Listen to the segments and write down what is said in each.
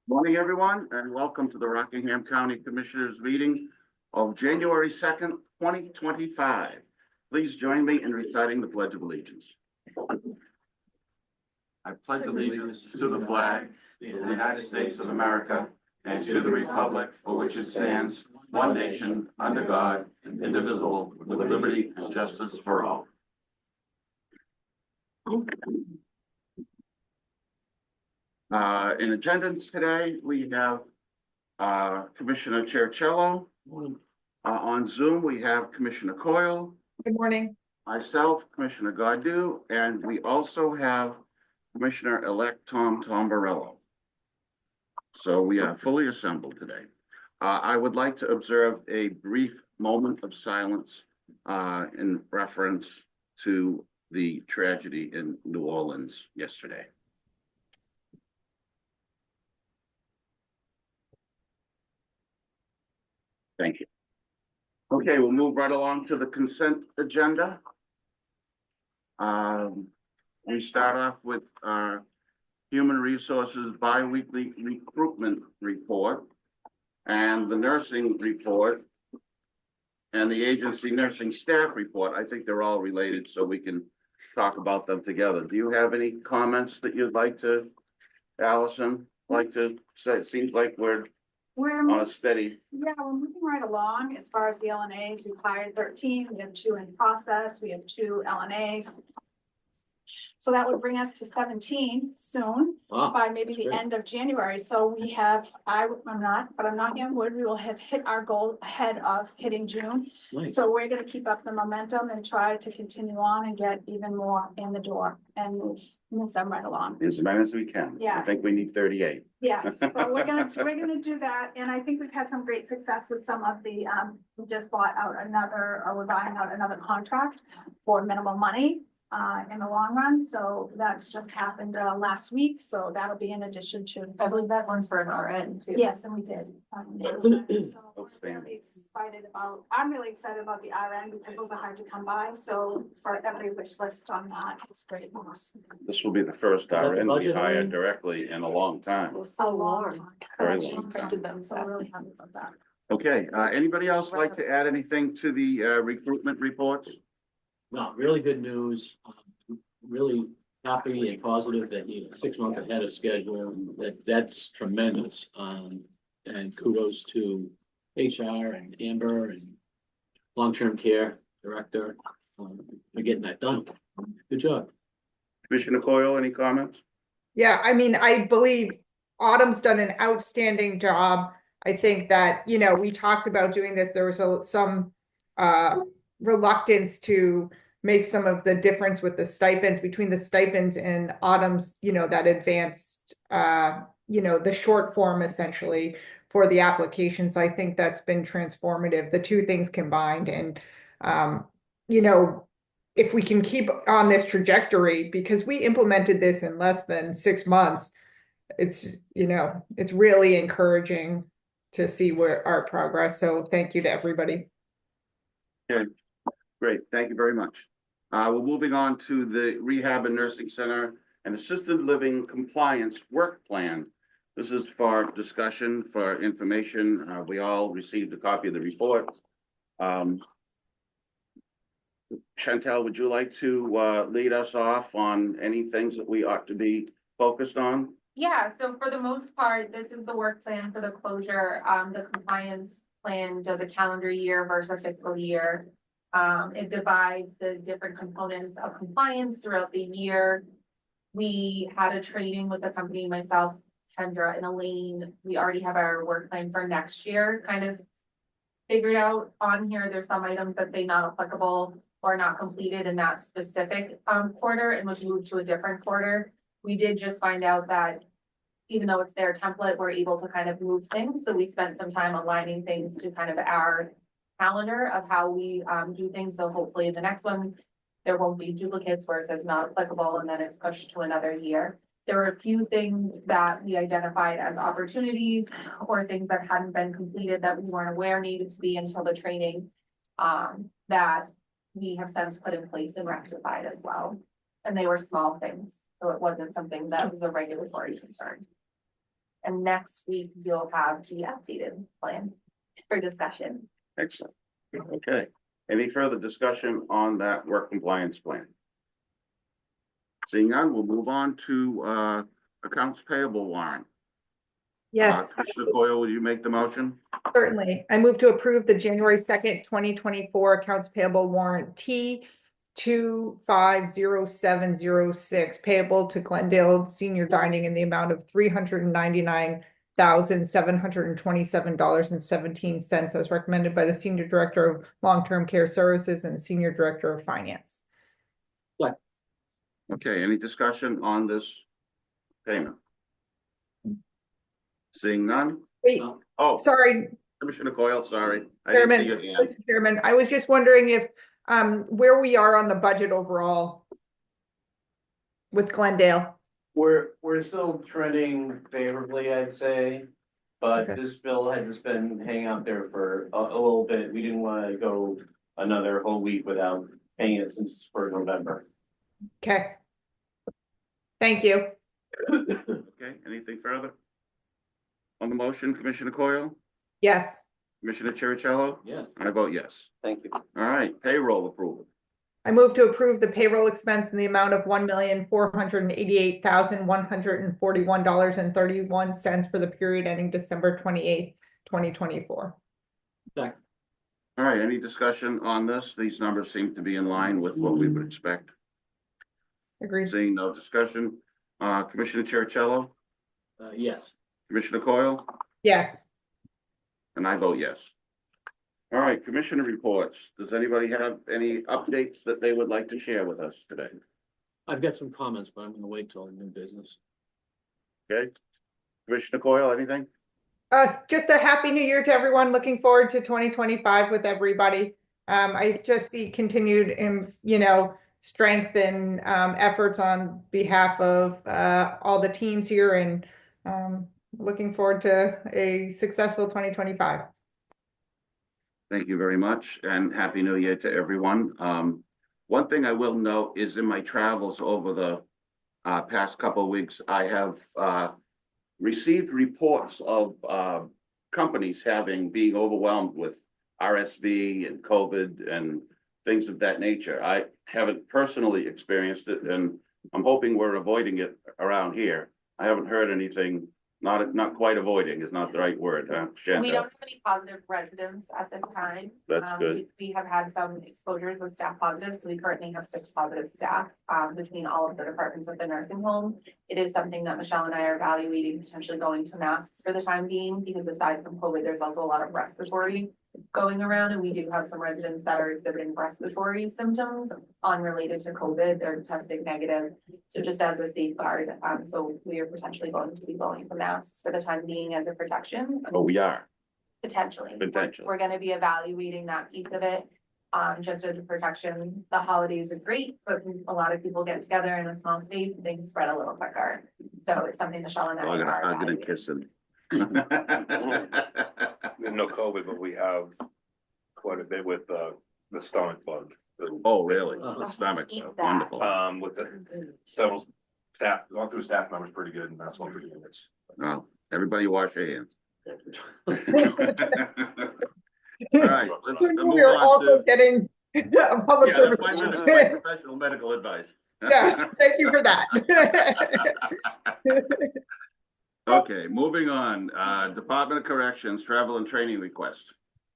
Morning, everyone, and welcome to the Rockingham County Commissioners meeting of January 2nd, 2025. Please join me in reciting the Pledge of Allegiance. I pledge allegiance to the flag of the United States of America and to the republic for which it stands, one nation, under God, indivisible, with liberty and justice for all. In attendance today, we have Commissioner Chercello. On Zoom, we have Commissioner Coyle. Good morning. Myself, Commissioner Godu, and we also have Commissioner-elect Tom Tombarello. So we are fully assembled today. I would like to observe a brief moment of silence in reference to the tragedy in New Orleans yesterday. Thank you. Okay, we'll move right along to the consent agenda. We start off with our Human Resources Biweekly Recruitment Report and the Nursing Report and the Agency Nursing Staff Report. I think they're all related, so we can talk about them together. Do you have any comments that you'd like to, Allison, like to say? It seems like we're on a steady. Yeah, we're moving right along as far as the LNAs. We've hired 13. We have 2 in process. We have 2 LNAs. So that would bring us to 17 soon, by maybe the end of January. So we have, I'm not young wood. We will have hit our goal ahead of hitting June. Nice. So we're going to keep up the momentum and try to continue on and get even more in the door and move them right along. As many as we can. Yeah. I think we need 38. Yes, so we're gonna do that, and I think we've had some great success with some of the, we just bought out another, or we're buying out another contract for minimal money in the long run. So that's just happened last week. So that'll be in addition to. I believe that one's for an RN too. Yes, and we did. So we're really excited about. I'm really excited about the RN because those are hard to come by. So for every wish list on that, it's great. This will be the first RN we hired directly in a long time. A long time. Very long time. So I'm really happy about that. Okay, anybody else like to add anything to the recruitment reports? No, really good news. Really happy and positive that 6 months ahead of schedule. That's tremendous. And kudos to HR and Amber and long-term care director for getting that done. Good job. Commissioner Coyle, any comments? Yeah, I mean, I believe Autumn's done an outstanding job. I think that, we talked about doing this. There was some reluctance to make some of the difference with the stipends between the stipends and Autumn's, that advanced, the short form essentially for the applications. I think that's been transformative, the two things combined. And, if we can keep on this trajectory, because we implemented this in less than 6 months, it's really encouraging to see where our progress. So thank you to everybody. Okay, great. Thank you very much. We're moving on to the Rehab and Nursing Center and Assisted Living Compliance Work Plan. This is for discussion, for information. We all received a copy of the report. Chantel, would you like to lead us off on any things that we ought to be focused on? Yeah, so for the most part, this is the work plan for the closure. The compliance plan does a calendar year versus a fiscal year. It divides the different components of compliance throughout the year. We had a training with the company, myself, Kendra, and Elaine. We already have our work plan for next year kind of figured out. On here, there's some items that say not applicable or not completed in that specific quarter and was moved to a different quarter. We did just find out that even though it's their template, we're able to kind of move things. So we spent some time aligning things to kind of our calendar of how we do things. So hopefully the next one, there won't be duplicates where it says not applicable and then it's pushed to another year. There were a few things that we identified as opportunities or things that hadn't been completed that we weren't aware needed to be until the training that we have since put in place and rectified as well. And they were small things. So it wasn't something that was a regulatory concern. And next week you'll have the updated plan for discussion. Excellent. Okay. Any further discussion on that work compliance plan? Seeing none, we'll move on to accounts payable warrant. Yes, Commissioner Coyle, will you make the motion? certainly. I move to approve the January 2nd, 2024 accounts payable warrant T 250706 payable to Glendale Senior Dining in the amount of $399,727.17 as recommended by the Senior Director of Long-Term Care Services and Senior Director of Finance. Okay, any discussion on this payment? Seeing none? Wait, Oh, sorry, Commissioner Coyle, sorry. I didn't see your hand. Mr. Chairman, I was just wondering if, where we are on the budget overall with Glendale. We're still trending favorably, I'd say. But Okay. this bill had just been hanging out there for a little bit. We didn't want to go another whole week without paying it since it's for November. Okay. Thank you. Okay, anything further? On the motion, Commissioner Coyle, Yes, Commissioner Cherichello, Yeah, I vote yes. Thank you. All right, payroll approval. I move to approve the payroll expense in the amount of $1,488,141.31 for the period ending December 28th, 2024. second, All right, any discussion on this? These numbers seem to be in line with what we would expect. Agreed. Seeing no discussion, Commissioner Cherichello, yes. Commissioner Coyle, Yes. and I vote yes. All right, commissioner reports. Does anybody have any updates that they would like to share with us today? I've got some comments, but I'm gonna wait till new business. Okay, Commissioner Coyle, anything? Just a happy new year to everyone. Looking forward to 2025 with everybody. I just see continued, strength and efforts on behalf of all the teams here, and looking forward to a successful 2025. Thank you very much, and Happy New Year to everyone. One thing I will note is in my travels over the past couple of weeks, I have received reports of companies being overwhelmed with RSV and COVID and things of that nature. I haven't personally experienced it, and I'm hoping we're avoiding it around here. I haven't heard anything. Not quite avoiding is not the right word, huh? We don't Chantel? have any positive residents at this time. That's good. We have had some exposures with staff positives, so we currently have 6 positive staff between all of the departments of the nursing home. It is something that Michelle and I are evaluating, potentially going to masks for the time being, because aside from COVID, there's also a lot of respiratory going around, and we do have some residents that are exhibiting respiratory symptoms unrelated to COVID. They're testing negative. So just as a safeguard, so we are potentially going to be going to masks for the time being as a protection. Oh, we are. Potentially. Potentially. We're gonna be evaluating that piece of it, just as a protection. The holidays are great, but a lot of people get together in a small space, things spread a little quicker. So it's something Michelle and I I'm gonna are hug and evaluating. kiss him. No COVID, but we have quite a bit with the stomach bug. Oh, really? Uh-huh. The stomach, Eat that. wonderful. With the several staff, going through staff members pretty good, and that's one for the units. Well, everybody wash your hands. All right, let's move We are on also to. getting public Yeah, service. that's my professional medical advice. Yes, thank you for that. Okay, moving on, Department of Corrections, travel and training request.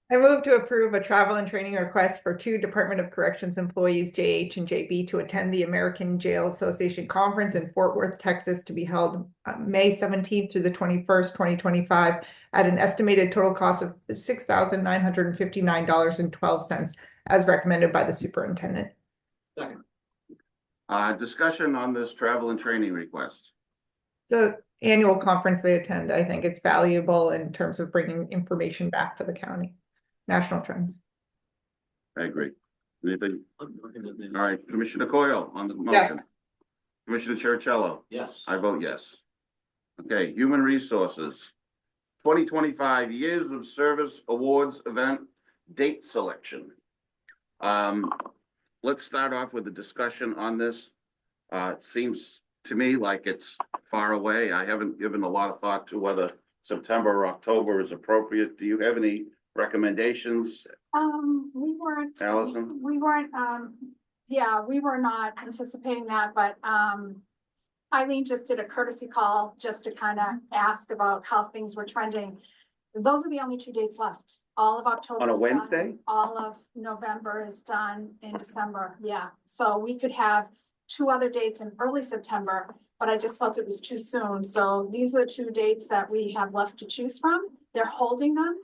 I move to approve a travel and training request for 2 Department of Corrections employees, JH and JB, to attend the American Jail Association Conference in Fort Worth, Texas, to be held May 17th through the 21st, 2025, at an estimated total cost of $6,959.12, as recommended by the superintendent. Second, Discussion on this travel and training request. The annual conference they attend, I think it's valuable in terms of bringing information back to the county, national trends. I agree. Anything? I'm looking at the- All right, Commissioner Coyle on the motion. Yes. Commissioner Cherichello, Yes, I vote yes. Okay, Human Resources, 2025 Years of Service Awards Event Date Selection. Let's start off with a discussion on this. It seems to me like it's far away. I haven't given a lot of thought to whether September or October is appropriate. Do you have any recommendations? We weren't. Allison? We weren't, yeah, we were not anticipating that, but, Eileen just did a courtesy call just to kind of ask about how things were trending. Those are the only 2 dates left. All of October. On a is done. Wednesday? All of November is done in December, yeah. So we could have 2 other dates in early September, but I just felt it was too soon. So these are the 2 dates that we have left to choose from. They're holding them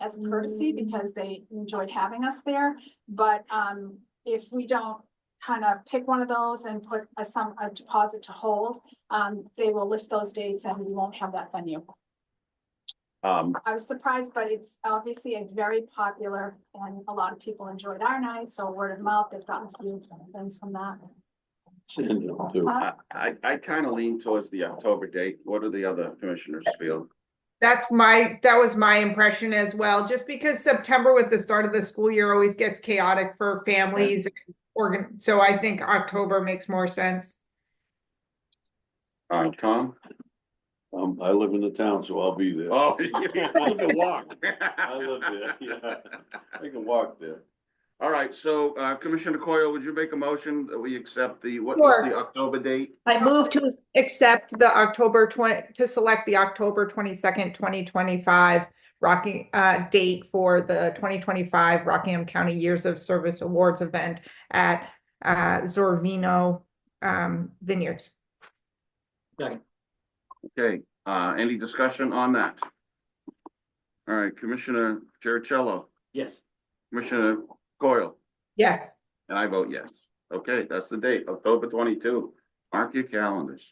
as a courtesy because they enjoyed having us there. But if we don't kind of pick one of those and put a deposit to hold, they will lift those dates and we won't have that venue. I was surprised, but it's obviously a very popular and a lot of people enjoyed our night. So word of mouth, they've gotten a few things from that. I kind of lean towards the October date. What do the other commissioners feel? That was my impression as well, just because September with the start of the school year always gets chaotic for families. So I think October makes more sense. Tom? I live in the town, so I'll be there. Oh. I can walk. I live there, yeah. I can walk there. All right, so Commissioner Coyle, would you make a motion that we accept what was Sure. the October date? I move to accept the to select the October 22nd, 2025 date for the 2025 Rockingham County Years of Service Awards event at Zorvino Vineyards. Second. Okay, any discussion on that? All right, Commissioner Cherichello, Yes. Commissioner Coyle, Yes. and I vote yes. Okay, that's the date, October 22. Mark your calendars.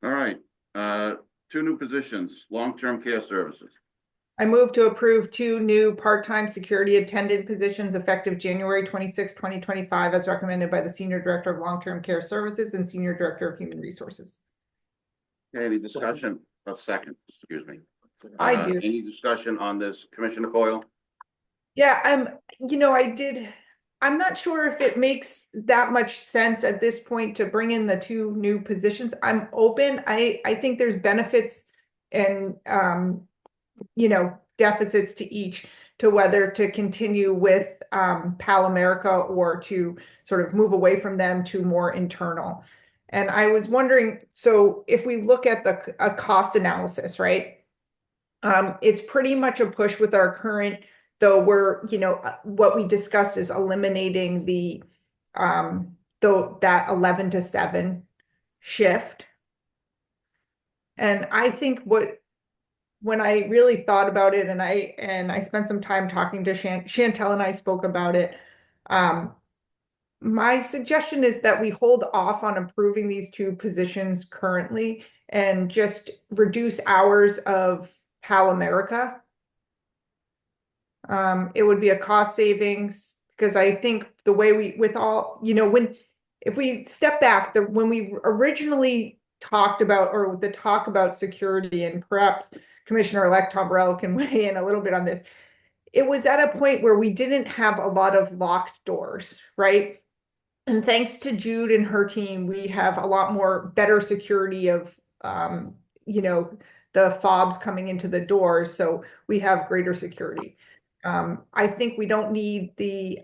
All right, 2 new positions, long-term care services. I move to approve 2 new part-time security attendant positions effective January 26, 2025, as recommended by the Senior Director of Long-Term Care Services and Senior Director of Human Resources. Okay, any discussion? A second, excuse me. I do. Any discussion on this, Commissioner Coyle? Yeah, I'm not sure if it makes that much sense at this point to bring in the 2 new positions. I'm open. I think there's benefits and, deficits to each, to whether to continue with Pal America or to sort of move away from them to more internal. And I was wondering, so if we look at a cost analysis, right? It's pretty much a push with our current, though we're, what we discussed is eliminating the that 11 to 7 shift. And I think when I really thought about it, and I spent some time talking to Chantel, and I spoke about it. My suggestion is that we hold off on approving these 2 positions currently and just reduce hours of Pal America. It would be a cost savings, because I think the way if we step back, when we originally talked about, or the talk about security, and perhaps Commissioner-elect Tom Burrell can weigh in a little bit on this, it was at a point where we didn't have a lot of locked doors, right? And thanks to Jude and her team, we have a lot more better security of, the fobs coming into the doors. So we have greater security. I think we don't need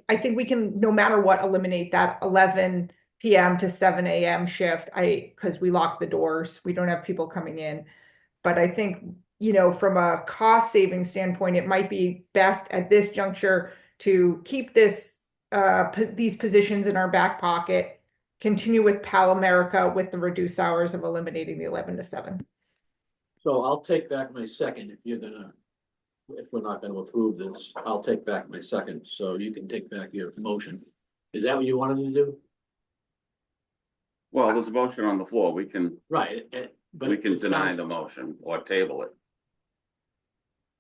I think we can, no matter what, eliminate that 11 p.m. to 7 a.m. shift. Because we lock the doors, we don't have people coming in. But I think, from a cost saving standpoint, it might be best at this juncture to keep these positions in our back pocket, continue with Pal America with the reduced hours of eliminating the 11 to 7. So I'll take back my second if we're not gonna approve this, I'll take back my second, so you can take back your motion. Is that what you wanted to do? Well, there's a motion on the floor. We can Right, but. we can it deny sounds- the motion or table it.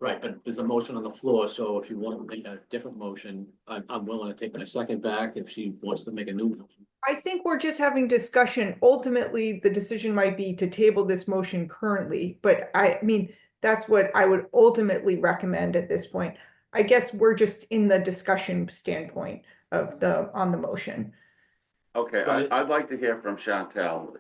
Right, but there's a motion on the floor, so if you want to make a different motion, I'm willing to take my second back if she wants to make a new motion. I think we're just having discussion. Ultimately, the decision might be to table this motion currently, but that's what I would ultimately recommend at this point. I guess we're just in the discussion standpoint on the motion. Okay, But- I'd like to hear from Chantel,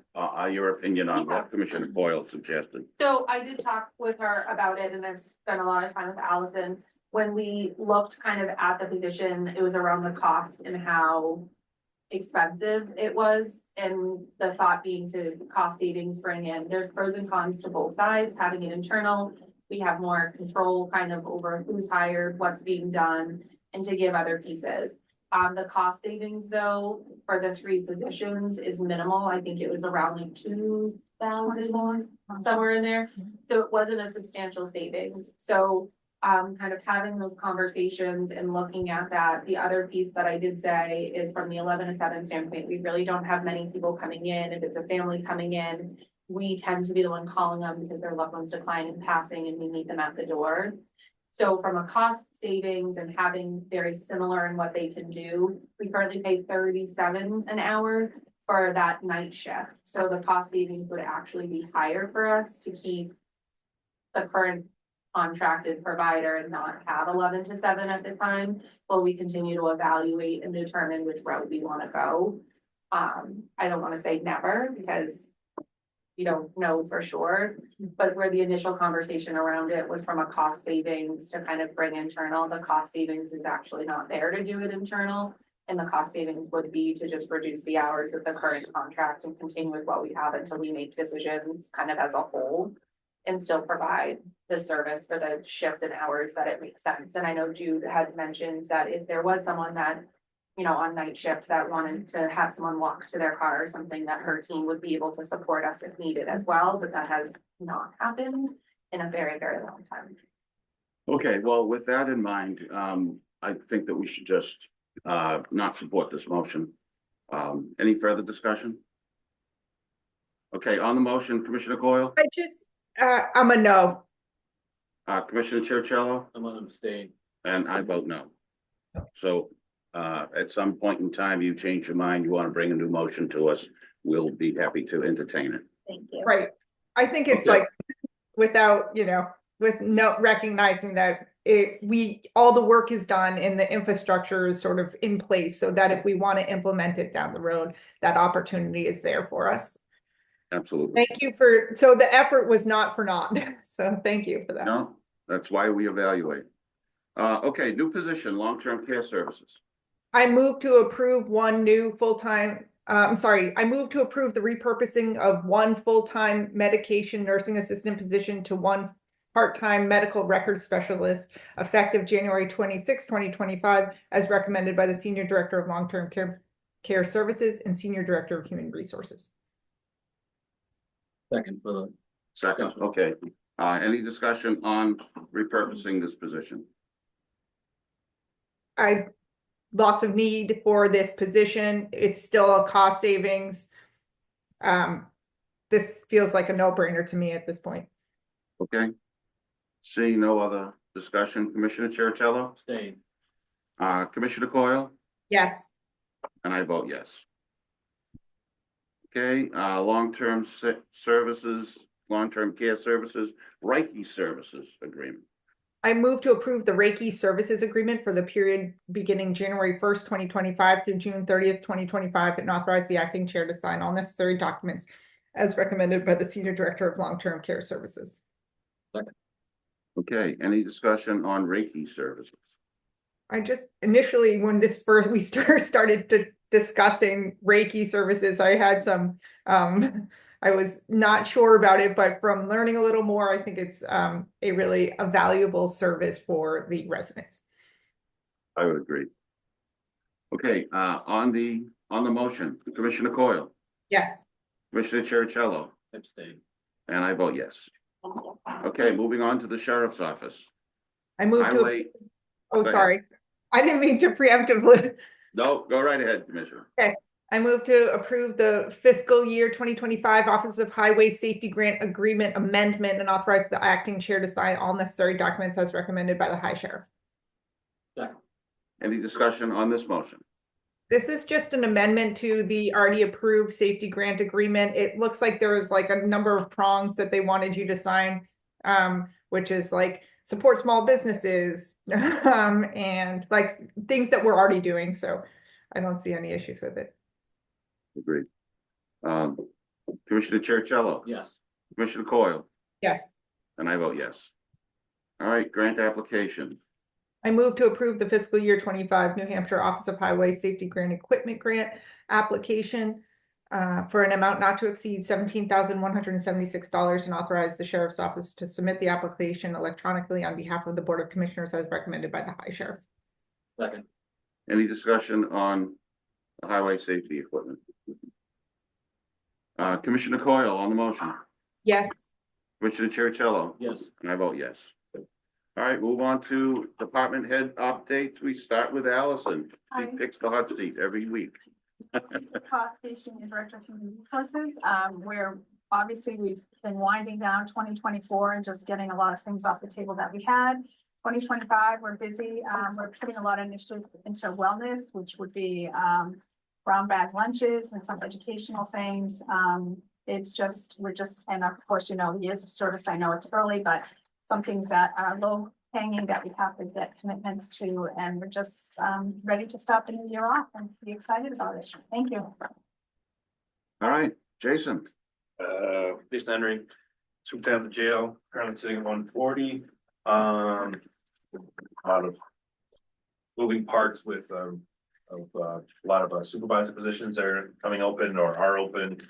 your opinion on what Commissioner Coyle suggested. So I did talk with her about it and I've spent a lot of time with Allison. When we looked kind of at the position, it was around the cost and how expensive it was. And the thought being to cost savings bring in, there's pros and cons to both sides, having it internal. We have more control kind of over who's hired, what's being done, and to give other pieces. The cost savings though, for the 3 positions is minimal. I think it was around like 2,000, somewhere in there. So it wasn't a substantial savings. So kind of having those conversations and looking at that. The other piece that I did say is from the 11 to 7 standpoint, we really don't have many people coming in. If it's a family coming in, we tend to be the one calling them because their loved ones decline in passing and we meet them at the door. So from a cost savings and having very similar in what they can do, we currently pay 37 an hour for that night shift. So the cost savings would actually be higher for us to keep the current contracted provider and not have 11 to 7 at the time, while we continue to evaluate and determine which route we want to go. I don't want to say never because we don't know for sure, but where the initial conversation around it was from a cost savings to kind of bring internal, the cost savings is actually not there to do it internal. And the cost savings would be to just reduce the hours of the current contract and continue with what we have until we make decisions kind of as a whole. And still provide the service for the shifts and hours that it makes sense. And I know Jude had mentioned that if there was someone that, you know, on night shift that wanted to have someone walk to their car or something, that her team would be able to support us if needed as well, but that has not happened in a very, very long time. Okay, well, with that in mind, I think that we should just not support this motion. Any further discussion? Okay, on the motion, Commissioner Coyle, I just, I'm a no. Commissioner Chercello, I'm gonna abstain. and I vote no. So, at some point in time, you change your mind, you want to bring a new motion to us, we'll be happy to entertain it. Thank you. Right. I think it's Okay. like, without, you know, with no recognizing that all the work is done and the infrastructure is sort of in place so that if we want to implement it down the road, that opportunity is there for us. Absolutely. Thank you so the effort was not for naught. So thank you for that. No, that's why we evaluate. Okay, new position, long-term care services. I move to approve one new full-time, I move to approve the repurposing of one full-time medication nursing assistant position to one part-time medical record specialist effective January 26, 2025, as recommended by the Senior Director of Long-Term Care Services and Senior Director of Human Resources. Second for the, Second, okay. Any discussion on repurposing this position? Lots of need for this position. It's still a cost savings. This feels like a no-brainer to me at this point. Okay. Seeing no other discussion, Commissioner Chercello, abstain. Commissioner Coyle, Yes. and I vote yes. Okay, long-term services, long-term care services, Reiki services agreement. I move to approve the Reiki services agreement for the period beginning January 1st, 2025 through June 30th, 2025, and authorize the acting chair to sign all necessary documents as recommended by the Senior Director of Long-Term Care Services. Okay, any discussion on Reiki services? I just initially, when we started discussing Reiki services, I had some, I was not sure about it, but from learning a little more, I think it's a valuable service for the residents. I would agree. Okay, on the motion, Commissioner Coyle, Yes. Commissioner Chercello, Abstain. and I vote yes. Okay, moving on to the sheriff's office. I moved to, Highway, oh, go ahead. sorry. I didn't mean to preemptively. no, go right ahead, Commissioner. I move to approve the fiscal year 2025 Office of Highway Safety Grant Agreement Amendment and authorize the acting chair to sign all necessary documents as recommended by the High Sheriff. Second. Any discussion on this motion? This is just an amendment to the already approved safety grant agreement. It looks like there was like a number of prongs that they wanted you to sign, which is like support small businesses and like things that we're already doing. So I don't see any issues with it. Agreed. Commissioner Chercello, Yes. Commissioner Coyle, Yes. and I vote yes. All right, grant application. I move to approve the fiscal year 25 New Hampshire Office of Highway Safety Grant Equipment Grant application for an amount not to exceed $17,176 and authorize the sheriff's office to submit the application electronically on behalf of the Board of Commissioners as recommended by the High Sheriff. Second. Any discussion on the highway safety equipment? Commissioner Coyle on the motion, Yes. Commissioner Chercello, Yes. and I vote yes. All right, move on to department head updates. We start with Allison. She Hi. picks the hot seat every week. Cost Station and Director of Human Resources, where obviously we've been winding down 2024 and just getting a lot of things off the table that we had. 2025, we're busy, we're putting a lot of initiatives into wellness, which would be, brown bag lunches and some educational things. It's just, and of course, you know, the years of service, I know it's early, but some things that are low hanging that we have to get commitments to, and we're just ready to start the new year off and be excited about it. Thank you. All right, Jason. Jason Henry, superintendent of jail, currently sitting at 140. A lot of moving parts with a lot of supervisor positions that are coming open or are open.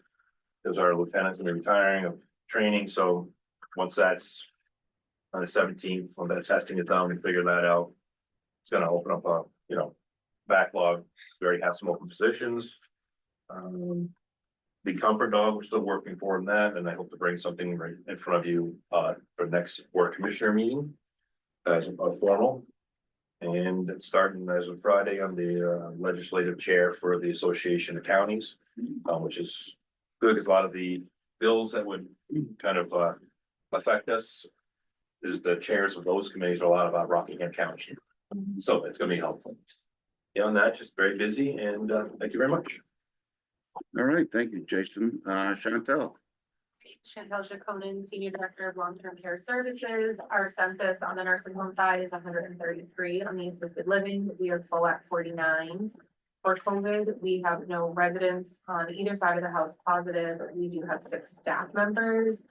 Because our lieutenants are retiring of training, so once that's on the 17th, when that testing is done, we figure that out. It's gonna open up a, backlog. We already have some open positions. The comfort dog, we're still working for that, and I hope to bring something right in front of you for next board commissioner meeting as a formal. And it's starting as of Friday, I'm the legislative chair for the Association of Counties, which is good, because a lot of the bills that would kind of affect us is the chairs of those committees are a lot about Rockingham County. So it's gonna be helpful. Beyond that, just very busy, and thank you very much. All right, thank you, Jason. Chantel. Chantel Chaconin, Senior Director of Long-Term Care Services. Our census on the nursing home side is 133. On the assisted living, we are full at 49. For COVID, we have no residents on either side of the house positive. We do have 6 staff members.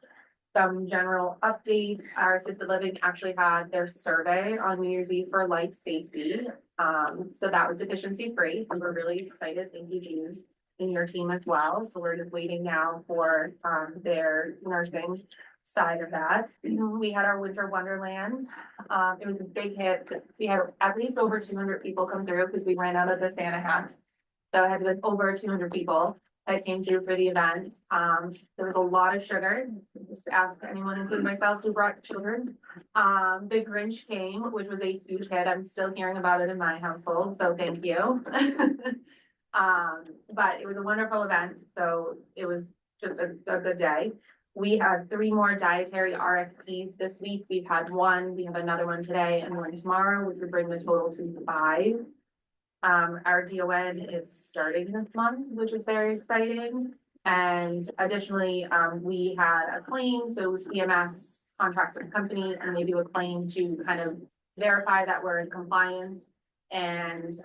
Some general updates, our assisted living actually had their survey on New Year's Eve for life safety. So that was deficiency free, and we're really excited. Thank you, Jean, and your team as well. So we're just waiting now for their nursing side of that. We had our Winter Wonderland. It was a big hit. We had at least over 200 people come through because we ran out of the Santa hats. So it had to be over 200 people that came through for the event. There was a lot of sugar. Just ask anyone, including myself, who brought children. The Grinch came, which was a huge hit. I'm still hearing about it in my household, so thank you. But it was a wonderful event, so it was just a good day. We had 3 more dietary RFPs this week. We've had 1, we have another one today and 1 tomorrow, which would bring the total to 5. Our DON is starting this month, which is very exciting. And additionally, we had a claim, so CMS contracts with a company and they do a claim to kind of verify that we're in compliance. And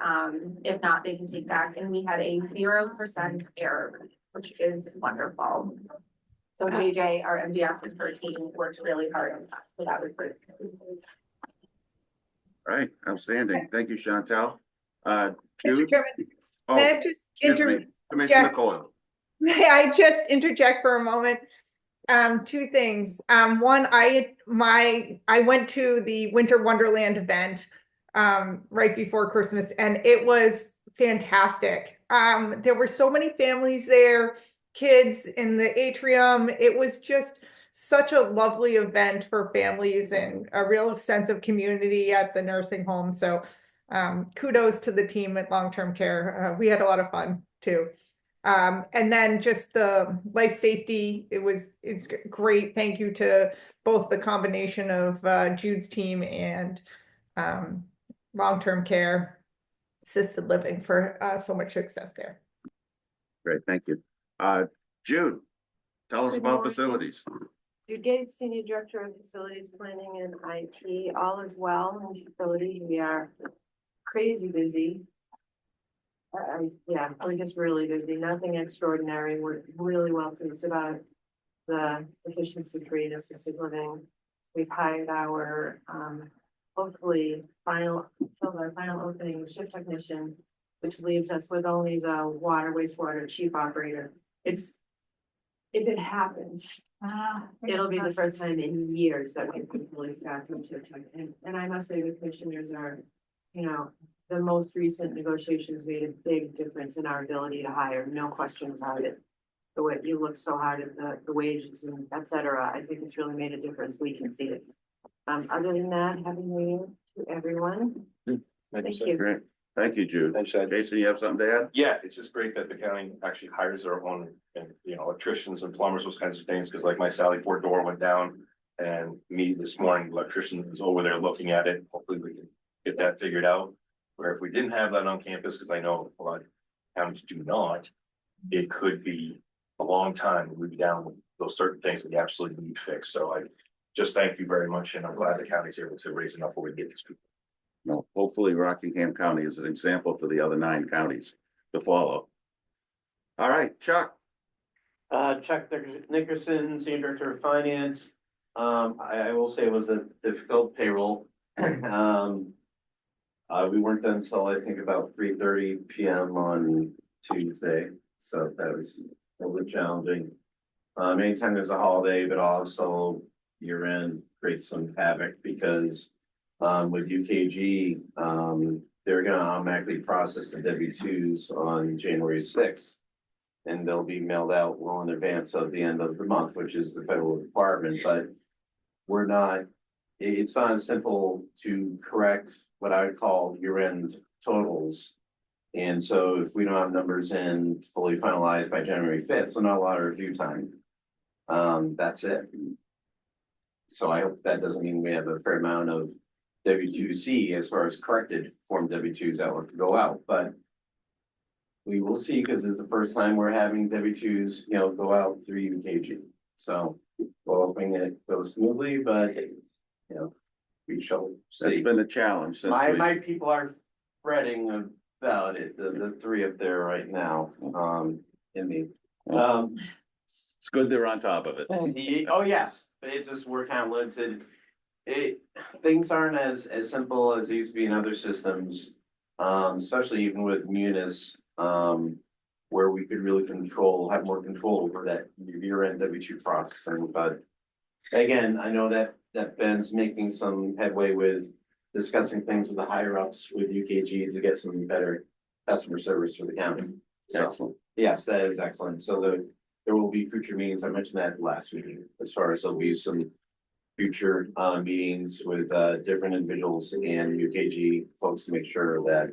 if not, they can take back, and we had a 0% error rate, which is wonderful. So JJ, our MDS and her team worked really hard on that, so that was great. All right, outstanding. Thank you, Chantel. Mr. Jude? Chairman, Oh, may I just excuse me, Commissioner Coyle. May I just interject for a moment? 2 things. One, I went to the Winter Wonderland event right before Christmas, and it was fantastic. There were so many families there, kids in the atrium. It was just such a lovely event for families and a real sense of community at the nursing home. So kudos to the team at long-term care. We had a lot of fun too. And then just the life safety, it's great. Thank you to both the combination of Jude's team and long-term care, assisted living for so much success there. Great, thank you. Jude, tell us Good about morning. facilities. Jude Gates, Senior Director of Facilities Planning and IT. All is well in facilities. We are crazy busy. Yeah, we're just really busy, nothing extraordinary. We're really well pleased about the deficiency-free and assisted living. We've hired our, hopefully filled our final opening shift technician, which leaves us with only the water wastewater chief operator. If it happens, it'll be the first time in years that we've been fully staffed with shift tech. And I must say the commissioners are, you know, the most recent negotiations made a big difference in our ability to hire, no question about it. The way you look so hard at the wages and et cetera, I think it's really made a difference. We can see it. Other than that, happy New Year to everyone. Thank you. Great. Thank you, Jude. Thanks, Ed. Jason, you have something to add? Yeah, it's just great that the county actually hires their own, and, you know, electricians and plumbers, those kinds of things, because like my Sally Port door went down. And me this morning, the electrician was over there looking at it, hopefully we can get that figured out. Where if we didn't have that on campus, because I know a lot of counties do not, it could be a long time, we'd be down with those certain things that we absolutely need fixed, so I just thank you very much, and I'm glad the county's able to raise enough where we get these people. No, hopefully Rockingham County is an example for the other 9 counties to follow. All right, Chuck. Chuck Nickerson, Senior Director of Finance. I will say it was a difficult payroll. We weren't done until I think about 3:30 PM on Tuesday, so that was a little challenging. Anytime there's a holiday, but also year end creates some havoc because with UKG, they're gonna automatically process the W-2s on January 6th. And they'll be mailed out well in advance of the end of the month, which is the federal requirement, but we're not, it's not as simple to correct what I would call year-end totals. And so if we don't have numbers in fully finalized by January 5th, so not a lot of review time. That's it. So I hope that doesn't mean we have a fair amount of W-2C as far as corrected form W-2s that will have to go out, but we will see, because this is the first time we're having W-2s, you know, go out through UKG. So we're hoping it goes smoothly, but, you know, we shall That's see. been a challenge since My people are fretting about it, the 3 up there right now, in me. It's good they're on top of it. Oh, yes, it's just, we're kind of limited. Things aren't as simple as they used to be in other systems, especially even with Munis, where we could really have more control over that year-end W-2 processing. But again, I know that Ben's making some headway with discussing things with the higher ups with UKG to get some better customer service for the county. So, Excellent. yes, that is excellent. So there will be future meetings. I mentioned that last meeting, as far as there'll be some future meetings with different individuals and UKG folks to make sure that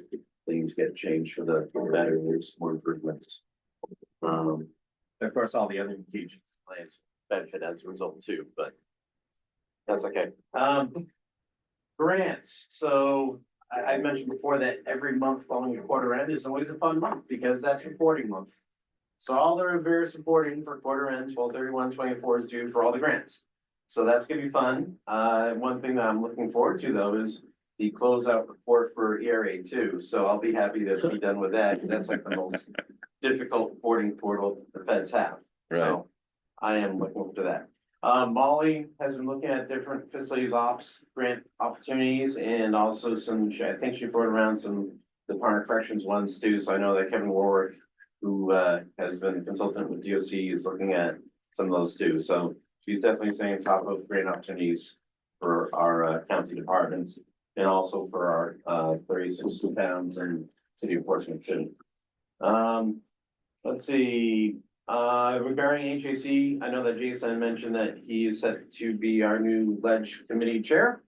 things get changed for the better. There's more improvements. Of course, all the other UKG plans benefit as a result too, but that's okay. Grants. So I mentioned before that every month following a quarter end is always a fun month because that's reporting month. So all the various reporting for quarter end 12/31/24 is due for all the grants. So that's gonna be fun. One thing that I'm looking forward to though is the closeout report for ERA too. So I'll be happy to be done with that because that's like the most difficult reporting portal the feds have. So I am looking forward to that. Molly has been looking at different facilities ops grant opportunities and also some, I think she forwarded around some Department of Corrections ones too. So I know that Kevin Warwick, who has been a consultant with DOC, is looking at some of those too. So she's definitely staying on top of grant opportunities for our county departments and also for our 36 towns and city enforcement too. Let's see, regarding HAC, I know that Jason mentioned that he is set to be our new ledge committee chair.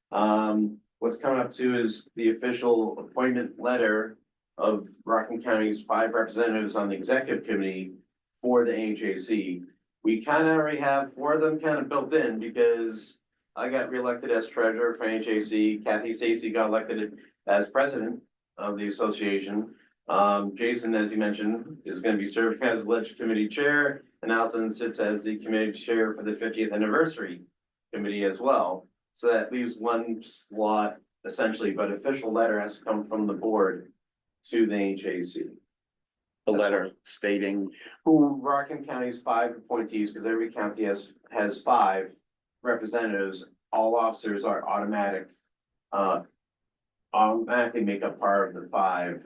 What's coming up too is the official appointment letter of Rockland County's 5 representatives on the executive committee for the HAC. We kind of already have 4 of them kind of built in because I got reelected as treasurer for HAC. Kathy Stacy got elected as president of the association. Jason, as he mentioned, is going to be serving as ledge committee chair, and Allison sits as the committee chair for the 50th anniversary committee as well. So that leaves 1 slot essentially, but official letter has to come from the board to the HAC. A letter stating, Who Rockham County's 5 appointees, because every county has 5 representatives, all officers are automatically make up part of the 5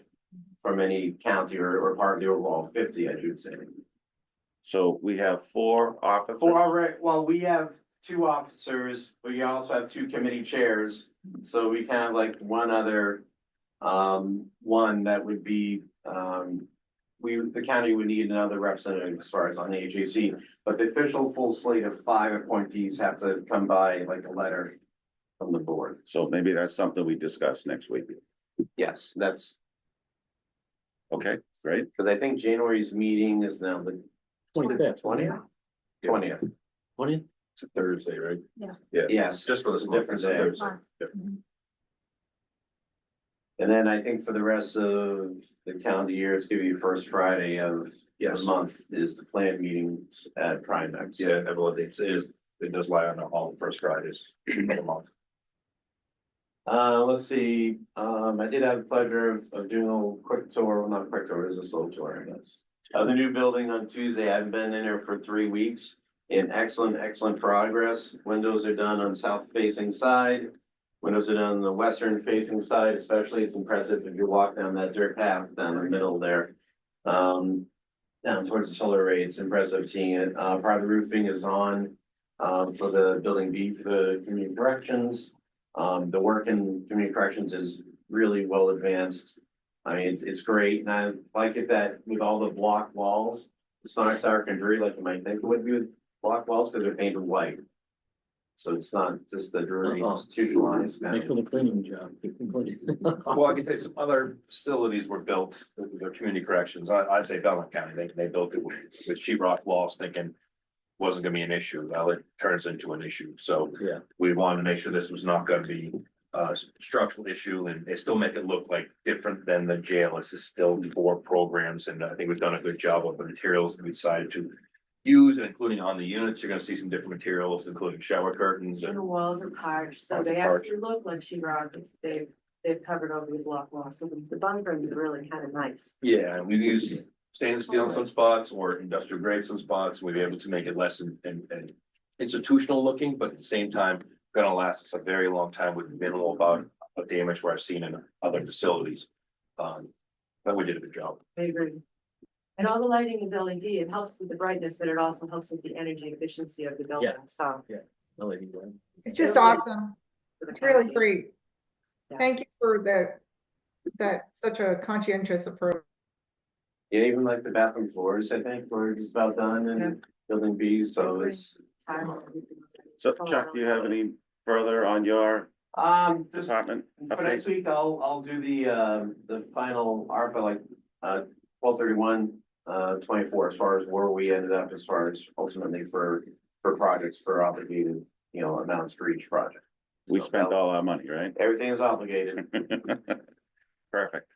from any county or part of the overall 50, I should say. so we have 4 officers. Well, we have 2 officers, but you also have 2 committee chairs, so we kind of like one other, one that would be, the county would need another representative as far as on the HAC, but the official full slate of 5 appointees have to come by like a letter from the board. So maybe that's something we discuss next week. Yes, that's, Okay, great. because I think January's meeting is now the 25th. 20th. 20th, 20th? It's a Thursday, right? Yeah. Yeah. yes. Just for It's this a different day. Thursday. And then I think for the rest of the calendar year, it's gonna be first Friday of the Yes. month is the planned meetings at Primex. Yeah, everyone, it does lie on all the first Fridays of the month. Let's see, I did have the pleasure of doing a little quick tour, well, not a quick tour, it's a slow tour, I guess. The new building on Tuesday, I've been in there for 3 weeks in excellent progress. Windows are done on south facing side. Windows are done on the western facing side, especially it's impressive if you walk down that dirt path down the middle there. Down towards the solar array, it's impressive seeing it. Part of the roofing is on, for the building B for the community corrections. The work in community corrections is really well advanced. I mean, it's great, and I like it that with all the block walls, it's not dark and dreary like you might think it would be with block walls, because they're painted white. So it's not just the dreary institutionalized kind Thanks for of. the cleaning job. Keep them clean. Well, I can say some other facilities were built, their community corrections, I'd say Belmont County, they built it with sheet rock walls thinking wasn't gonna be an issue. Well, it turns into an issue, so Yeah. we wanted to make sure this was not gonna be a structural issue, and it still make it look like different than the jail. This is still 4 programs, and I think we've done a good job of the materials that we decided to use, and including on the units, you're gonna see some different materials, including shower curtains And the and walls are parched, so Walls are they parched. actually look like sheetrock, they've covered over the block wall, so the bunk rooms are really kind of nice. yeah, and we've used stainless steel in some spots or industrial grade some spots. We've been able to make it less and institutional looking, but at the same time, gonna last us a very long time with minimal amount of damage where I've seen in other facilities. But we did a good job. I agree. And all the lighting is LED, it helps with the brightness, but it also helps with the energy efficiency of the building, so. I'll let you go. It's just really awesome. for the It's really county. great. Yeah. Thank you for that such a conscientious approach. Yeah, even like the bathroom floors, I think, we're just about done and building B, so it's. So Chuck, do you have any further on your Just department? for next update? week, I'll do the final ARPA, like, 12/31/24, as far as where we ended up, as far as ultimately for projects, for obligated, amounts for each project. We So spent all our money, right? Everything is obligated, Perfect.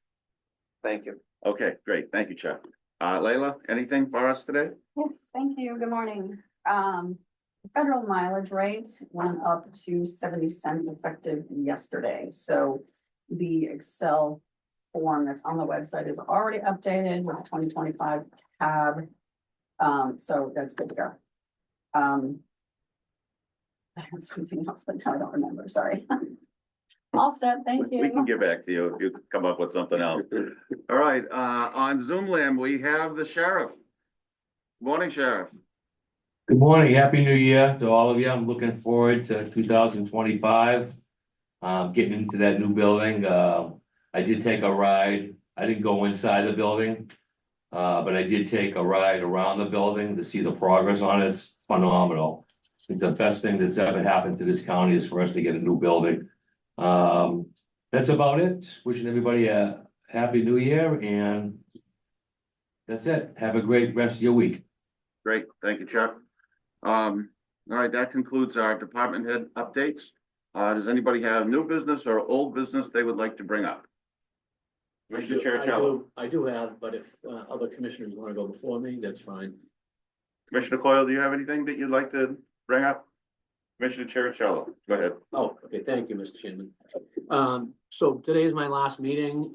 thank you. Okay, great. Thank you, Chuck. Leila, anything for us today? Yes, thank you. Good morning. Federal mileage rate went up to 70 cents effective yesterday. So the Excel form that's on the website is already updated with the 2025 tab. So that's good to go. I had something else, but now I don't remember. Sorry. All set. Thank you. We can get back to you if you come up with something else. All right, on Zoom land, we have the sheriff. Morning, Sheriff. Good morning, happy new year to all of you. I'm looking forward to 2025. Getting into that new building. I did take a ride. I didn't go inside the building. But I did take a ride around the building to see the progress on it. It's phenomenal. I think the best thing that's ever happened to this county is for us to get a new building. That's about it. Wishing everybody a happy new year, and that's it. Have a great rest of your week. Great, thank you, Chuck. All right, that concludes our department head updates. Does anybody have new business or old business they would like to bring up? Commissioner Chercello, I do have, but if other commissioners want to go before me, that's fine. Commissioner Coyle, do you have anything that you'd like to bring up? Commissioner Chercello, go ahead. Oh, okay, thank you, Mr. Chairman. So today is my last meeting.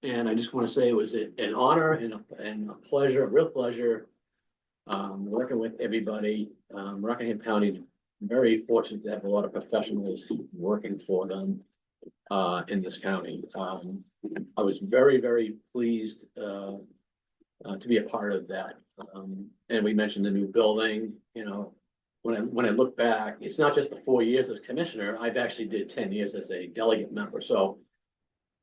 And I just want to say it was an honor and a pleasure, a real pleasure. Working with everybody, Rockingham County, very fortunate to have a lot of professionals working for them. In this county, I was very, very pleased, to be a part of that. And we mentioned the new building, you know, when I look back, it's not just the 4 years as commissioner, I've actually did 10 years as a delegate member, so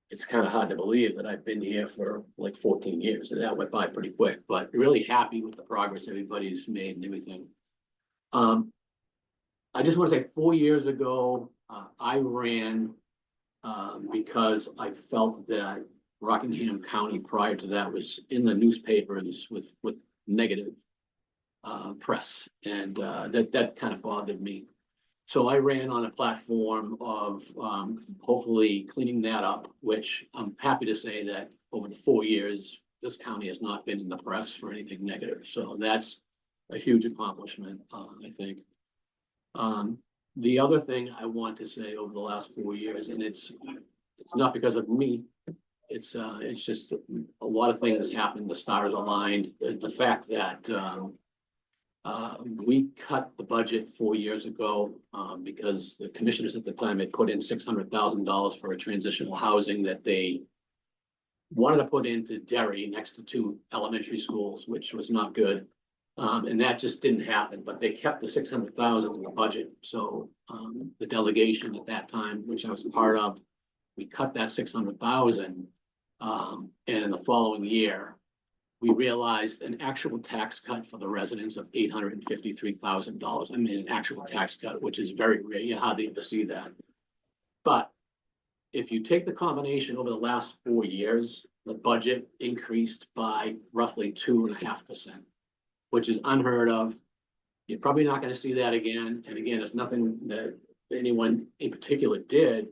it's kind of hard to believe that I've been here for like 14 years, and that went by pretty quick, but really happy with the progress everybody's made and everything. I just want to say 4 years ago, I ran because I felt that Rockingham County prior to that was in the newspapers with negative press, and that kind of bothered me. So I ran on a platform of hopefully cleaning that up, which I'm happy to say that over the 4 years, this county has not been in the press for anything negative. So that's a huge accomplishment, I think. The other thing I want to say over the last 4 years, and it's not because of me, it's just a lot of things happened, the stars aligned, the fact that we cut the budget 4 years ago because the commissioners at the time had put in $600,000 for a transitional housing that they wanted to put into Derry next to 2 elementary schools, which was not good. And that just didn't happen, but they kept the $600,000 in the budget. So the delegation at that time, which I was a part of, we cut that $600,000. And in the following year, we realized an actual tax cut for the residents of $853,000. I mean, an actual tax cut, which is very rare. You hardly ever see that. But if you take the combination over the last 4 years, the budget increased by roughly 2.5%, which is unheard of. You're probably not going to see that again. And again, it's nothing that anyone in particular did.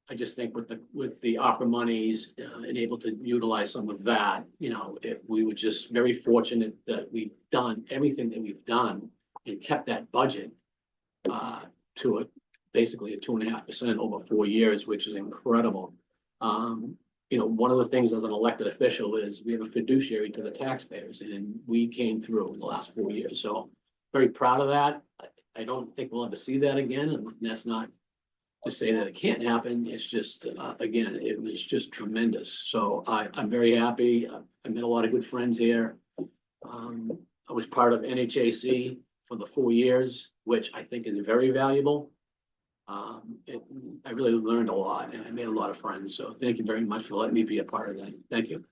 I just think with the opera monies and able to utilize some of that, you know, we were just very fortunate that we've done everything that we've done and kept that budget to basically a 2.5% over 4 years, which is incredible. You know, one of the things as an elected official is we have a fiduciary to the taxpayers, and we came through in the last 4 years. So very proud of that. I don't think we'll ever see that again, and that's not to say that it can't happen. It's just, again, it was just tremendous. So I'm very happy. I met a lot of good friends here. I was part of NHAC for the 4 years, which I think is very valuable. I really learned a lot, and I made a lot of friends. So thank you very much for letting me be a part of that. Thank you.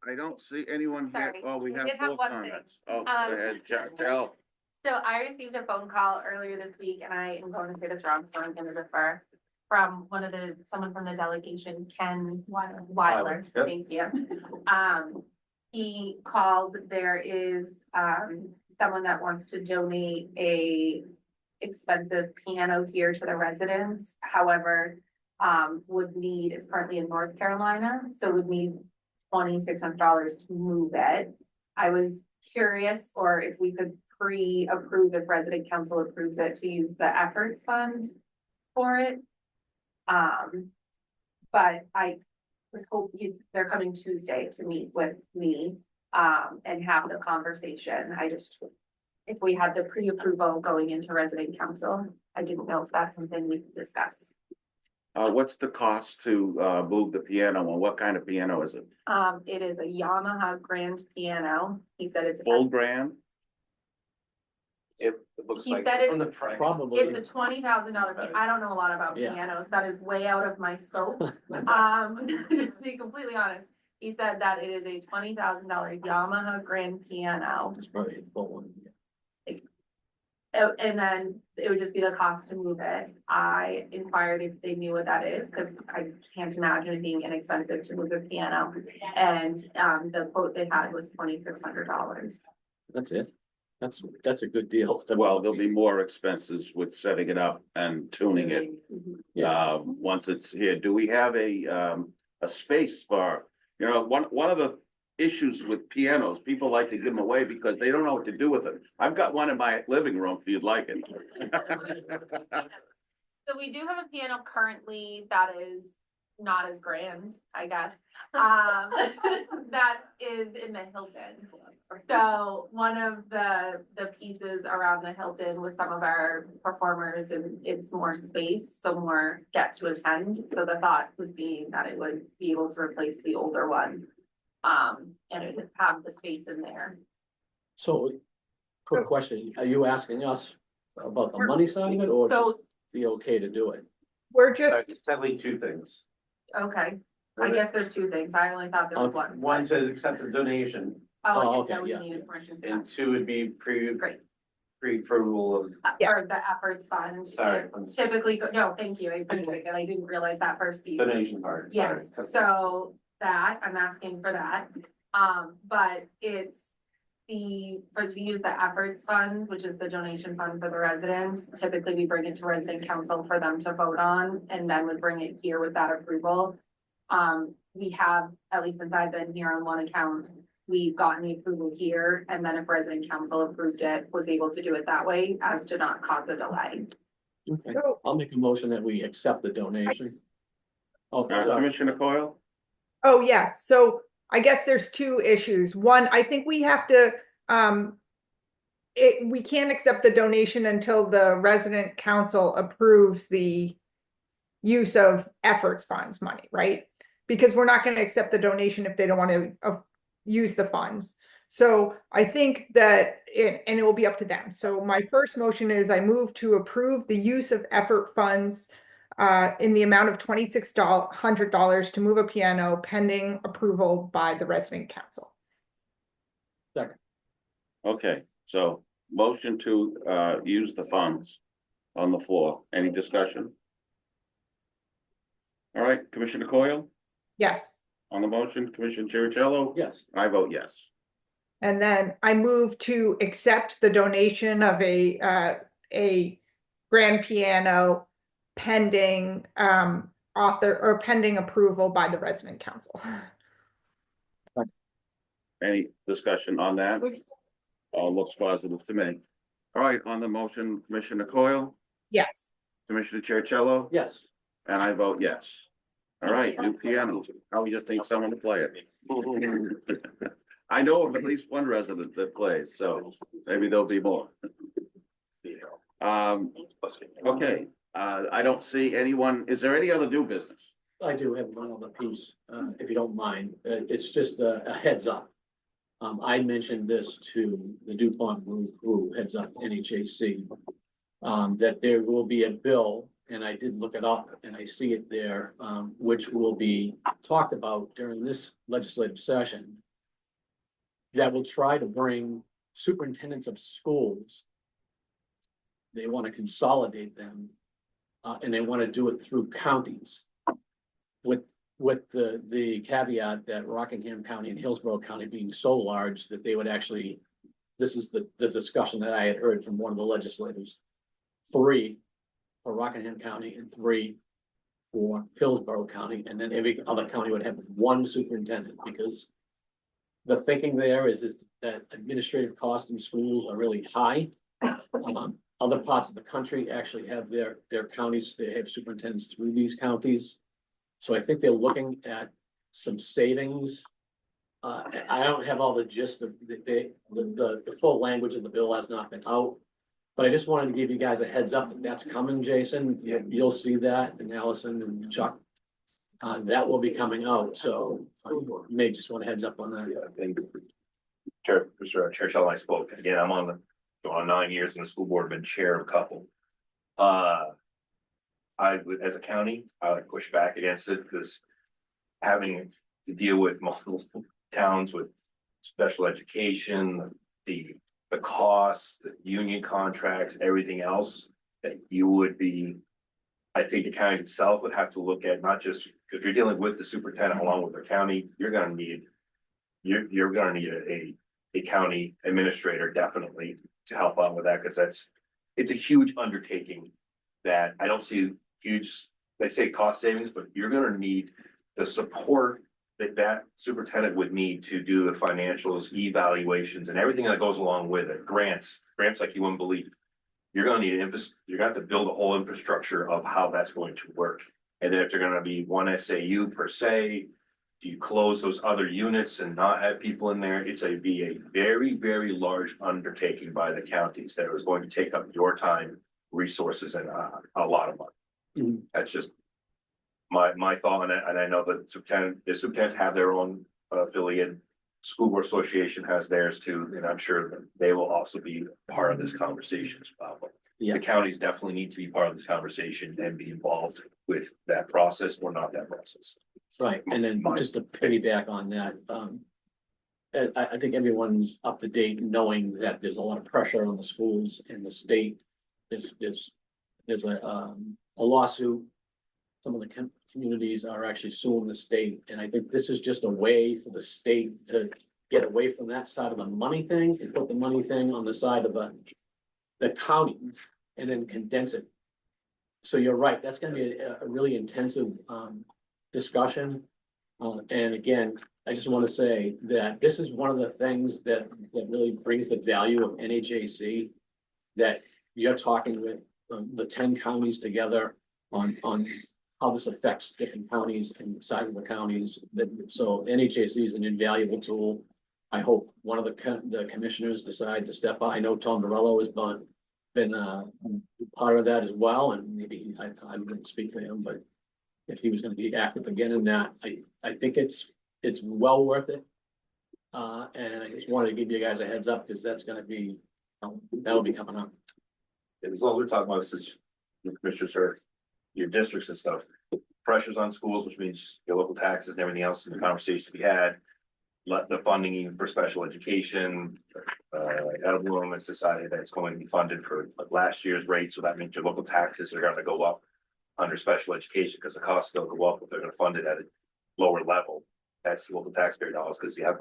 I don't see anyone here. Sorry, Oh, we we have did have full one thing. comments. Oh, go ahead, tell. So I received a phone call earlier this week, and I am going to say this wrong, so I'm gonna defer from someone from the delegation, Ken Weiler. Yep. Thank you. He called, there is, someone that wants to donate a expensive piano here to the residents. However, would need, it's currently in North Carolina, so would need $2,600 to move it. I was curious, or if we could pre-approve, if resident council approves it, to use the efforts fund for it. But I was hoping, they're coming Tuesday to meet with me, and have the conversation. If we had the pre-approval going into resident council, I didn't know if that's something we could discuss. What's the cost to move the piano, and what kind of piano is it? It is a Yamaha grand piano. He said it's Full grand? It looks He like said from the price. Probably. it's a $20,000. I don't know a lot about Yeah. pianos. That is way out of my scope. Just to be completely honest, he said that it is a $20,000 Yamaha grand piano. It's probably a full one. And then it would just be the cost to move it. I inquired if they knew what that is, because I can't imagine it being inexpensive to move a piano. And the quote they had was $2,600. That's it. That's a good deal. Well, there'll be more expenses with setting it up and tuning it, once it's here. Do we have a space for, you know, one of the issues with pianos. People like to give them away because they don't know what to do with it. I've got one in my living room if you'd like it. So we do have a piano currently that is not as grand, I guess. That is in the Hilton. So one of the pieces around the Hilton with some of our performers, and it's more space, so more get to attend. So the thought was being that it would be able to replace the older one. And it would have the space in there. So, quick question, are you asking us about the money side of it, or just So, be okay to do it? We're just, It's definitely two things. okay, I guess there's two things. I only thought there was one. One says accept the donation, Oh, I Oh, didn't know okay, we yeah. needed permission. for and that. two would be Great. pre-approval of, Or the efforts fund. sorry, It Typically, no, thank you. I appreciate it. I didn't realize that first piece. donation part, sorry. Yes, so that, I'm asking for that. But it's to use the efforts fund, which is the donation fund for the residents. Typically, we bring it to resident council for them to vote on, and then we bring it here with that approval. We have, at least since I've been here on one account, we've gotten the approval here, and then if resident council approved it, was able to do it that way as to not cause a delay. Okay, I'll make a motion that we accept the donation. Oh, sorry. Commissioner Coyle? oh, yeah, so I guess there's two issues. One, I think we have to, we can't accept the donation until the resident council approves the use of efforts funds money, right? Because we're not gonna accept the donation if they don't want to use the funds. So I think that and it will be up to them. So my first motion is I move to approve the use of effort funds in the amount of $2,600 to move a piano pending approval by the resident council. Second, Okay, so motion to use the funds on the floor. Any discussion? All right, Commissioner Coyle, Yes. on the motion, Commissioner Chercello? yes, I vote yes. And then I move to accept the donation of a grand piano pending pending approval by the resident council. Any discussion on that? All looks positive to me. All right, on the motion, Commissioner Coyle, Yes. Commissioner Chercello? yes. And I vote yes. All right, new piano. Now we just need someone to play it. I know of at least one resident that plays, so maybe there'll be more. Okay, I don't see anyone. Is there any other new business? I do have one other piece, if you don't mind. It's just a heads up. I mentioned this to the DuPont group who heads up NHAC. That there will be a bill, and I did look it up and I see it there, which will be talked about during this legislative session. That will try to bring superintendents of schools. They want to consolidate them, and they want to do it through counties. With the caveat that Rockingham County and Hillsborough County being so large that they would actually, this is the discussion that I had heard from one of the legislators. 3 for Rockingham County and 3 for Hillsborough County, and then every other county would have 1 superintendent, because the thinking there is that administrative costs in schools are really high. Other parts of the country actually have their counties, they have superintendents through these counties. So I think they're looking at some savings. I don't have all the gist of the full language of the bill has not been out. But I just wanted to give you guys a heads up that that's coming, Jason. You'll see that, and Allison and Chuck. That will be coming out, so you may just want a heads up on that. Yeah, I think Mr. Churchill and I spoke, again, I'm on 9 years in the school board, been chair of a couple. I would, as a county, I would push back against it, because having to deal with multiple towns with special education, the costs, the union contracts, everything else, that you would be, I think the county itself would have to look at, not just, because you're dealing with the superintendent along with their county, you're gonna need a county administrator definitely to help out with that, because it's a huge undertaking that I don't see huge, they say cost savings, but you're gonna need the support that superintendent would need to do the financials, evaluations and everything that goes along with it, grants like you wouldn't believe. You're gonna need you're gonna have to build a whole infrastructure of how that's going to work. And then if they're gonna be one SAU per se, do you close those other units and not have people in there? It's be a very, very large undertaking by the counties that is going to take up your time, resources and a lot of money. Mhm. That's just my thought on it, and I know that the superintendents have their own affiliate. School Board Association has theirs too, and I'm sure that they will also be part of this conversation as well. But Yeah. the counties definitely need to be part of this conversation and be involved with that process or not that process. Right, and then just to piggyback on that, I think everyone's up to date knowing that there's a lot of pressure on the schools and the state. There's a lawsuit. Some of the communities are actually suing the state, and I think this is just a way for the state to get away from that side of the money thing and put the money thing on the side of the counties and then condense it. So you're right, that's gonna be a really intensive discussion. And again, I just want to say that this is one of the things that really brings the value of NHAC. That you're talking with the 10 counties together on how this affects different counties and the size of the counties. So NHAC is an invaluable tool. I hope one of the commissioners decide to step up. I know Tom Morello has been part of that as well, and maybe I wouldn't speak for him, but if he was gonna be active again in that, I think it's well worth it. And I just wanted to give you guys a heads up, because that's gonna be, that'll be coming up. And as long as we're talking about this, your commissioners are your districts and stuff, pressures on schools, which means your local taxes and everything else in the conversations we had. Let the funding even for special education, Edelblum has decided that it's going to be funded for last year's rate, so that means your local taxes are gonna go up under special education, because the costs still go up if they're gonna fund it at a lower level. That's local taxpayer dollars, because you have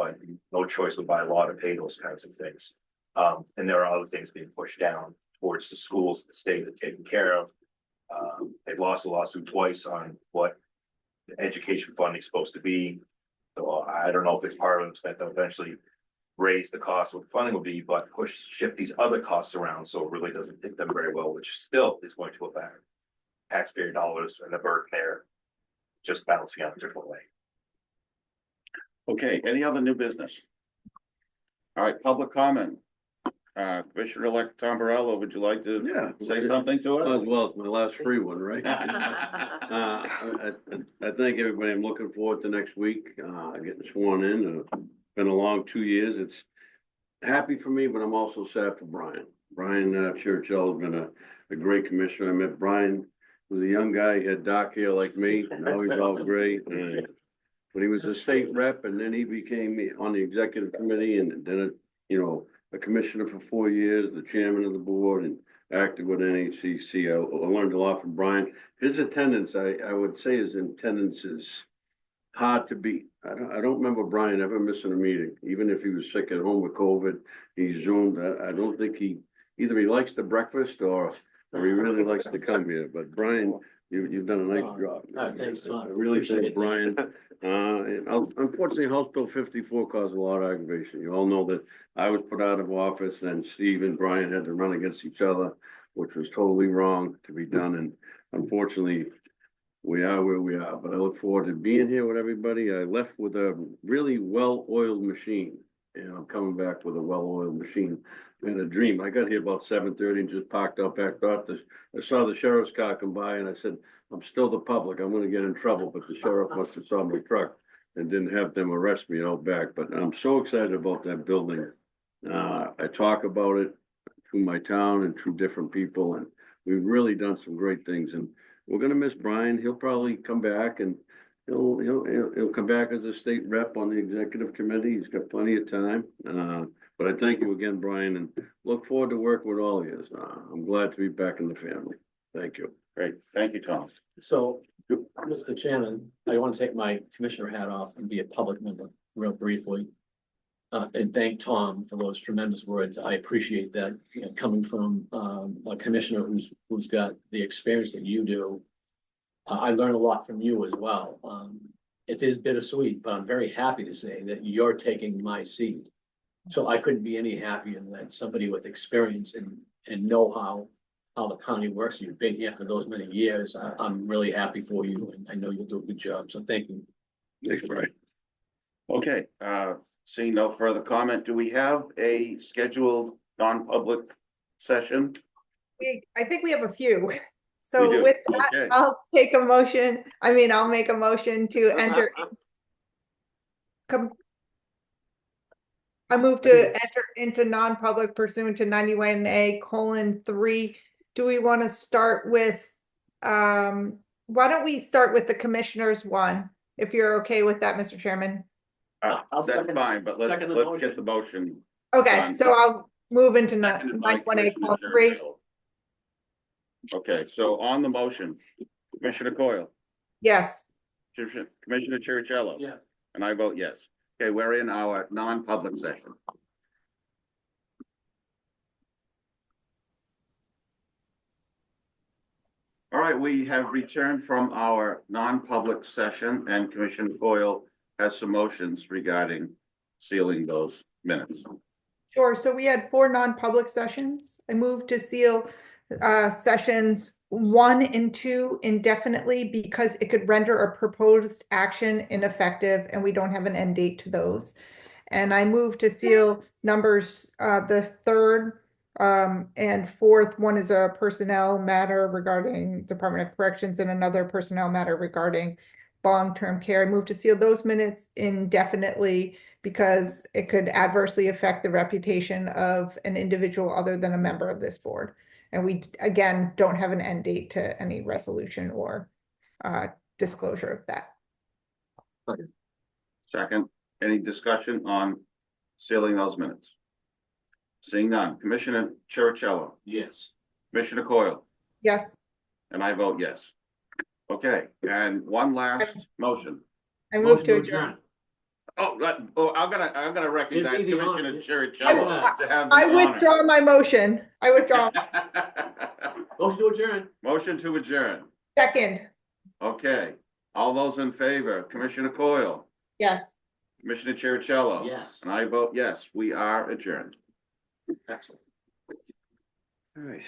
no choice but by law to pay those kinds of things. And there are other things being pushed down towards the schools, the state are taking care of. They've lost a lawsuit twice on what the education funding is supposed to be. So I don't know if it's part of it that they'll eventually raise the cost of what the funding will be, but shift these other costs around, so it really doesn't hit them very well, which still is going to affect taxpayer dollars and the burden there, just balancing out a different way. Okay, any other new business? All right, public comment. Commissioner-elect Tom Barello, would you like to say something to us? Well, it's my last free one, right? I thank everybody. I'm looking forward to next week, getting sworn in. Been a long 2 years. It's happy for me, but I'm also sad for Brian. Brian Churchill has been a great commissioner. I met Brian, was a young guy. He had dark hair like me. Now he's all gray. But he was a state rep, and then he became on the executive committee, and then, a commissioner for 4 years, the chairman of the board, and acted with NHCC. I learned a lot from Brian. His attendance, I would say his attendance is hard to beat. I don't remember Brian ever missing a meeting, even if he was sick at home with COVID. He zoomed. I don't think either he likes the breakfast or he really likes to come here. But Brian, you've done a nice job. Thanks, Tom. I really Appreciate thank it. Brian. Unfortunately, House Bill 54 caused a lot of aggravation. You all know that I was put out of office, and Steve and Brian had to run against each other, which was totally wrong to be done. And unfortunately, we are where we are. But I look forward to being here with everybody. I left with a really well-oiled machine, and I'm coming back with a well-oiled machine. I had a dream. I got here about 7:30 and just parked out back. I saw the sheriff's car come by, and I said, I'm still the public. I'm gonna get in trouble, but the sheriff must have saw my truck and didn't have them arrest me out back. But I'm so excited about that building. I talk about it through my town and through different people, and we've really done some great things. And we're gonna miss Brian. He'll probably come back, and he'll come back as a state rep on the executive committee. He's got plenty of time. But I thank you again, Brian, and look forward to working with all of you. I'm glad to be back in the family. Thank you. Great, thank you, Tom. So, Mr. Chairman, I want to take my commissioner hat off and be a public member real briefly. And thank Tom for those tremendous words. I appreciate that, coming from a commissioner who's got the experience that you do. I learned a lot from you as well. it is bittersweet, but I'm very happy to say that you're taking my seat. So I couldn't be any happier than somebody with experience and know how the county works. You've been here for those many years. I'm really happy for you, and I know you'll do a good job, so thank you. Thanks, Brian. Okay, seeing no further comment, do we have a scheduled non-public session? I think we have a few. We So do. with that, Okay. I'll make a motion to enter. I move to enter into non-public pursuant to 91A:3. Do we want to start with, why don't we start with the commissioners one? If you're okay with that, Mr. Chairman. I'll That's second- fine, but let's second the get the motion. Okay, Done. so I'll move into Seconded by 91A:3. Churchill. Okay, so on the motion, Commissioner Coyle, Yes. Commissioner Chercello. Yeah. And I vote yes. Okay, we're in our non-public session. All right, we have returned from our non-public session and Commissioner Coyle has some motions regarding sealing those minutes. Sure, so we had 4 non-public sessions. I moved to seal sessions 1 and 2 indefinitely because it could render a proposed action ineffective and we don't have an end date to those. And I moved to seal numbers, the 3rd and 4th. One is a personnel matter regarding Department of Corrections and another personnel matter regarding long-term care. I moved to seal those minutes indefinitely because it could adversely affect the reputation of an individual other than a member of this board. And we, again, don't have an end date to any resolution or disclosure of that. Second, any discussion on sealing those minutes? Seeing none. Commissioner Chercello, Yes. Commissioner Coyle, Yes, and I vote yes. Okay, and one last motion. I moved to adjourn. I'm gonna recognize Give me the honor. Commissioner Chercello to have the I honor. withdraw my motion. I withdraw. Motion to adjourn. Motion to adjourn. Second, Okay, all those in favor, Commissioner Coyle, yes. Commissioner Chercello. Yes. And I vote yes, we are adjourned. Excellent. All right.